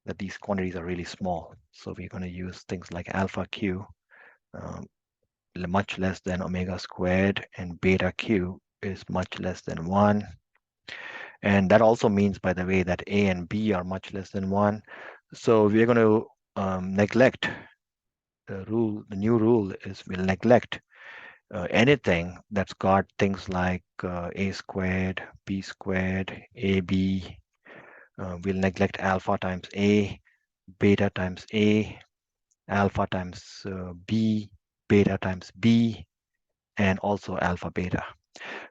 that these quantities are really small. So we're going to use things like alpha q, much less than omega squared, and beta q is much less than 1. And that also means, by the way, that a and b are much less than 1. So we're going to neglect the rule. The new rule is we'll neglect anything that's got things like a squared, b squared, ab. We'll neglect alpha times a, beta times a, alpha times b, beta times b, and also alpha beta.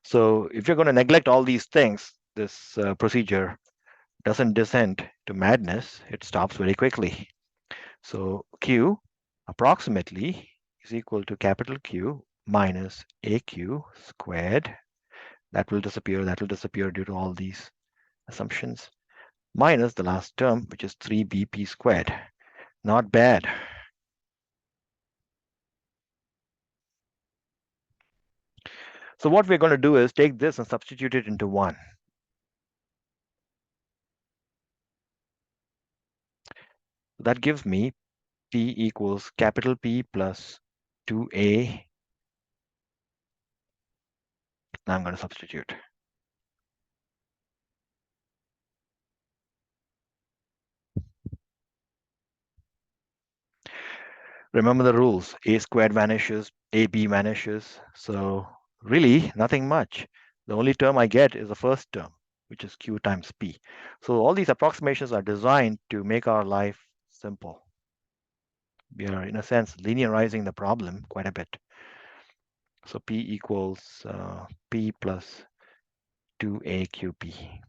So if you're going to neglect all these things, this procedure doesn't descend to madness. It stops very quickly. So Q approximately is equal to capital Q minus AQ squared. That will disappear. That will disappear due to all these assumptions. Minus the last term, which is 3BP squared. Not bad. So what we're going to do is take this and substitute it into 1. That gives me P equals capital P plus 2A. Now I'm going to substitute. Remember the rules. A squared vanishes, AB vanishes. So really nothing much. The only term I get is the first term, which is Q times P. So all these approximations are designed to make our life simple. We are, in a sense, linearizing the problem quite a bit. So P equals P plus 2AQP.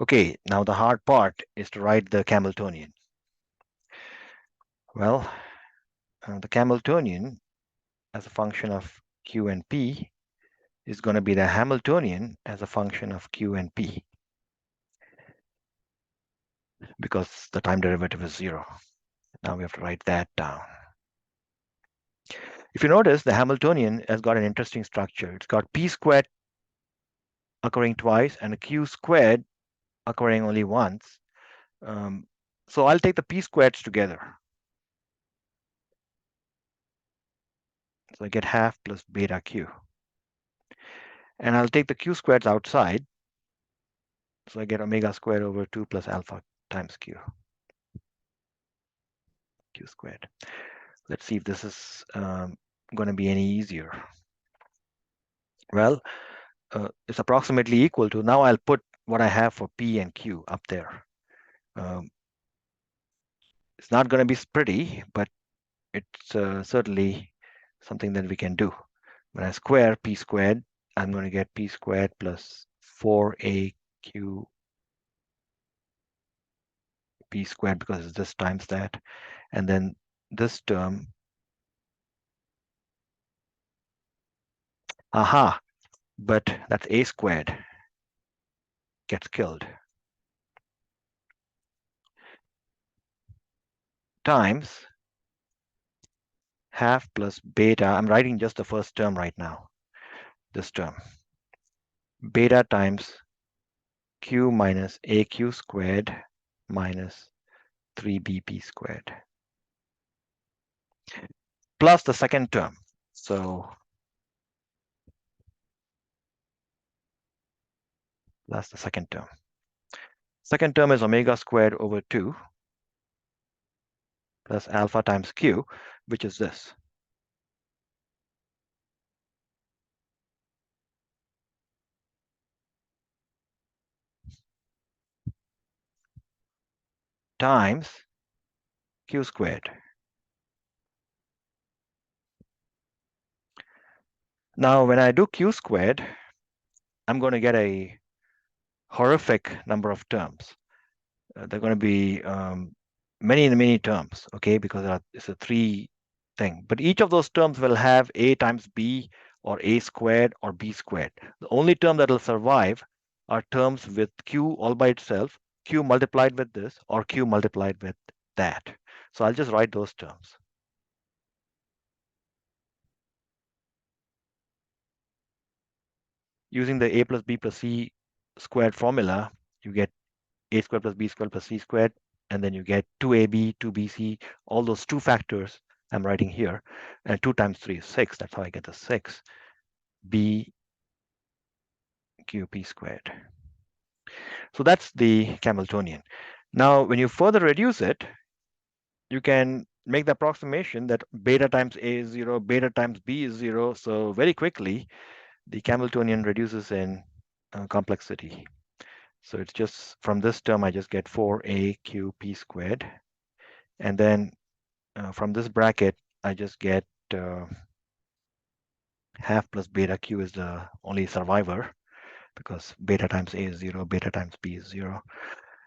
Okay, now the hard part is to write the Kamiltonian. Well, the Kamiltonian as a function of Q and P is going to be the Hamiltonian as a function of Q and P, because the time derivative is 0. Now we have to write that down. If you notice, the Hamiltonian has got an interesting structure. It's got P squared occurring twice and a Q squared occurring only once. So I'll take the P squareds together. So I get half plus beta Q. And I'll take the Q squareds outside. So I get omega squared over 2 plus alpha times Q. Q squared. Let's see if this is going to be any easier. Well, it's approximately equal to, now I'll put what I have for P and Q up there. It's not going to be pretty, but it's certainly something that we can do. When I square P squared, I'm going to get P squared plus 4AQ P squared, because it's this times that. And then this term Aha, but that's a squared gets killed times half plus beta. I'm writing just the first term right now, this term. Beta times q minus aq squared minus 3bp squared plus the second term. So that's the second term. Second term is omega squared over 2 plus alpha times q, which is this. Times q squared. Now, when I do q squared, I'm going to get a horrific number of terms. They're going to be many terms, okay, because it's a 3 thing. But each of those terms will have a times b or a squared or b squared. The only term that will survive are terms with q all by itself, q multiplied with this, or q multiplied with that. So I'll just write those terms. Using the a plus b plus c squared formula, you get a squared plus b squared plus c squared, and then you get 2ab, 2bc, all those 2 factors I'm writing here. And 2 times 3 is 6. That's how I get the 6. b qp squared. So that's the Kamiltonian. Now, when you further reduce it, you can make the approximation that beta times a is 0, beta times b is 0. So very quickly, the Kamiltonian reduces in complexity. So it's just from this term, I just get 4aqp squared. And then from this bracket, I just get half plus beta q is the only survivor because beta times a is 0, beta times b is 0.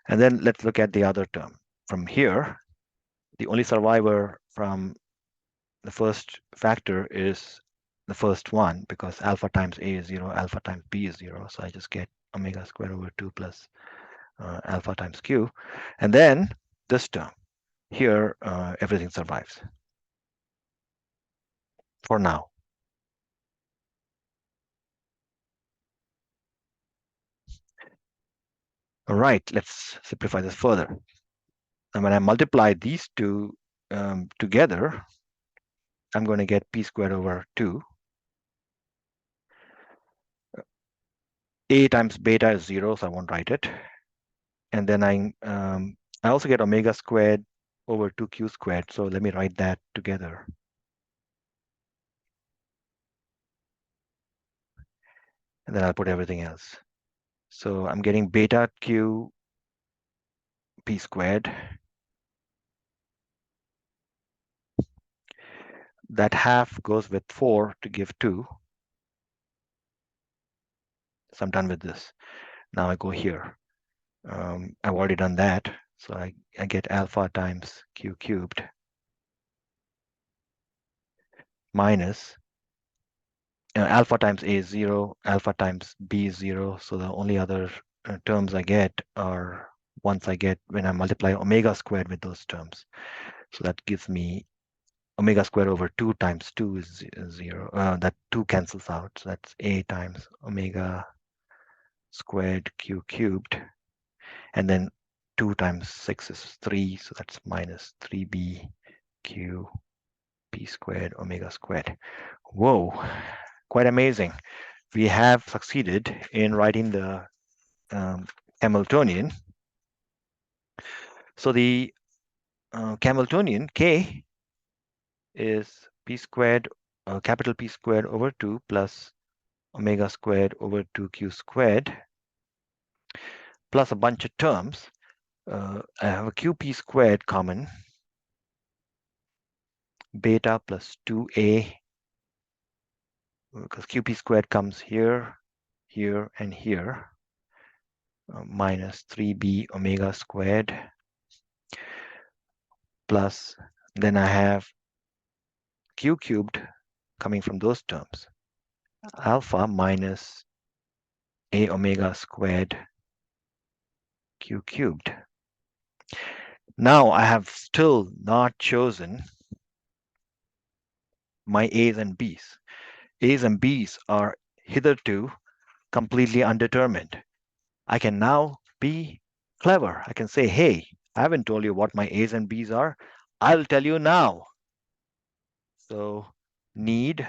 And then let's look at the other term. From here, the only survivor from the first factor is the first one because alpha times a is 0, alpha times b is 0. So I just get omega squared over 2 plus alpha times q. And then this term. Here, everything survives for now. All right, let's simplify this further. And when I multiply these two together, I'm going to get p squared over 2. A times beta is 0, so I won't write it. And then I also get omega squared over 2q squared. So let me write that together. And then I'll put everything else. So I'm getting beta q p squared. That half goes with 4 to give 2. So I'm done with this. Now I go here. I've already done that. So I get alpha times q cubed minus alpha times a is 0, alpha times b is 0. So the only other terms I get are once I get when I multiply omega squared with those terms. So that gives me omega squared over 2 times 2 is 0. That 2 cancels out. So that's a times omega squared q cubed. And then 2 times 6 is 3. So that's minus 3b q p squared omega squared. Whoa, quite amazing. We have succeeded in writing the Hamiltonian. So the Kamiltonian K is p squared, capital P squared over 2 plus omega squared over 2q squared plus a bunch of terms. I have a qp squared common, beta plus 2a, because qp squared comes here, here, and here, minus 3b omega squared, plus then I have q cubed coming from those terms. alpha minus a omega squared q cubed. Now I have still not chosen my A's and B's. A's and B's are hitherto completely undetermined. I can now be clever. I can say, hey, I haven't told you what my A's and B's are. I'll tell you now. So need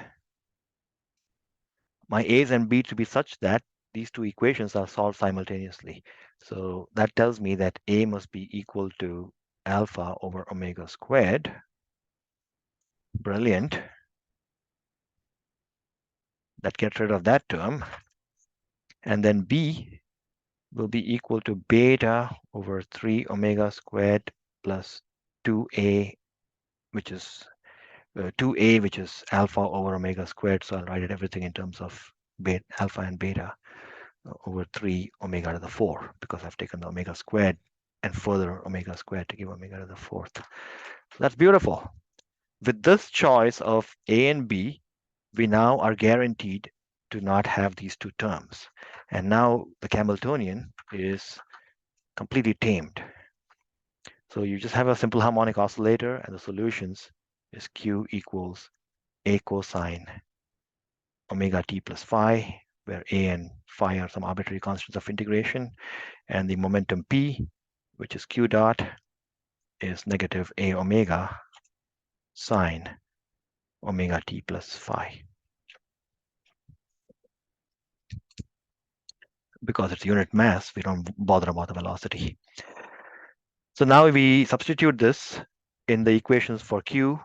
my A's and B's to be such that these two equations are solved simultaneously. So that tells me that A must be equal to alpha over omega squared. Brilliant. That gets rid of that term. And then B will be equal to beta over 3 omega squared plus 2a, which is 2a, which is alpha over omega squared. So I'll write it everything in terms of beta, alpha and beta over 3 omega to the 4, because I've taken the omega squared and further omega squared to give omega to the 4th. So that's beautiful. With this choice of A and B, we now are guaranteed to not have these two terms. And now the Kamiltonian is completely tamed. So you just have a simple harmonic oscillator, and the solutions is Q equals A cosine omega t plus phi, where A and phi are some arbitrary constants of integration, and the momentum P, which is Q dot, is negative A omega sine omega t plus phi. Because it's unit mass, we don't bother about the velocity. So now we substitute this in the equations for Q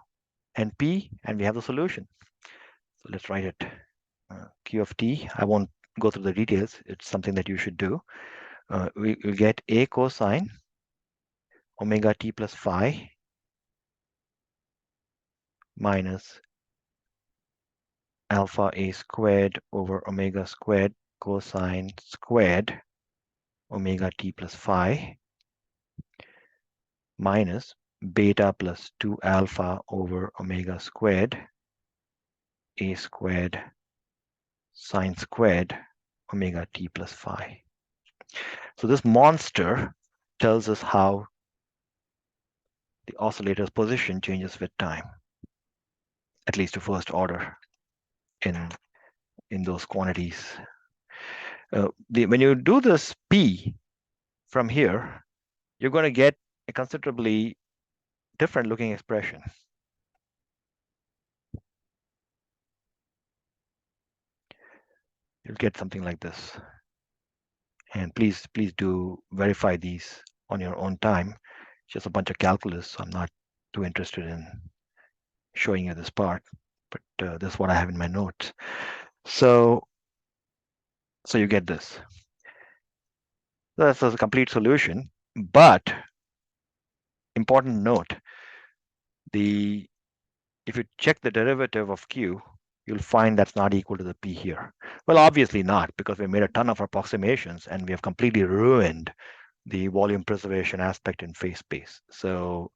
and P, and we have the solution. So let's write it. Q of t, I won't go through the details. It's something that you should do. We get A cosine omega t plus phi minus alpha A squared over omega squared cosine squared omega t plus phi minus beta plus 2 alpha over omega squared A squared sine squared omega t plus phi. So this monster tells us how the oscillator's position changes with time, at least to first order in those quantities. When you do this P from here, you're going to get a considerably different looking expression. You'll get something like this. And please do verify these on your own time. It's just a bunch of calculus, so I'm not too interested in showing you this part, but this is what I have in my notes. So you get this. That's a complete solution, but important note, if you check the derivative of Q, you'll find that's not equal to the P here. Well, obviously not, because we made a ton of approximations and we have completely ruined the volume preservation aspect in phase space. So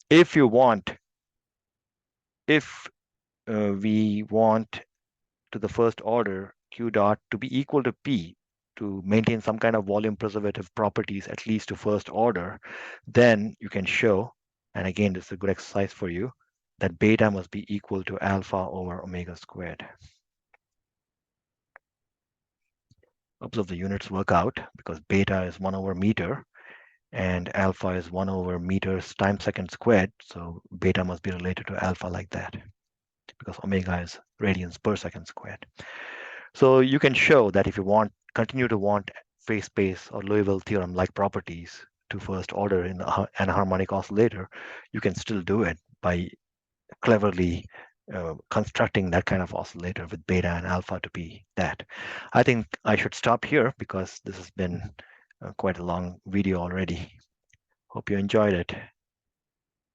if we want to the first order Q dot to be equal to P to maintain some kind of volume preservative properties, at least to first order, then you can show, and again, this is a good exercise for you, that beta must be equal to alpha over omega squared. Observe the units work out, because beta is 1 over meter and alpha is 1 over meters times second squared. So beta must be related to alpha like that, because omega is radians per second squared. So you can show that if you continue to want phase space or Liouville theorem like properties to first order in the anharmonic oscillator, you can still do it by cleverly constructing that kind of oscillator with beta and alpha to be that. I think I should stop here, because this has been quite a long video already. Hope you enjoyed it.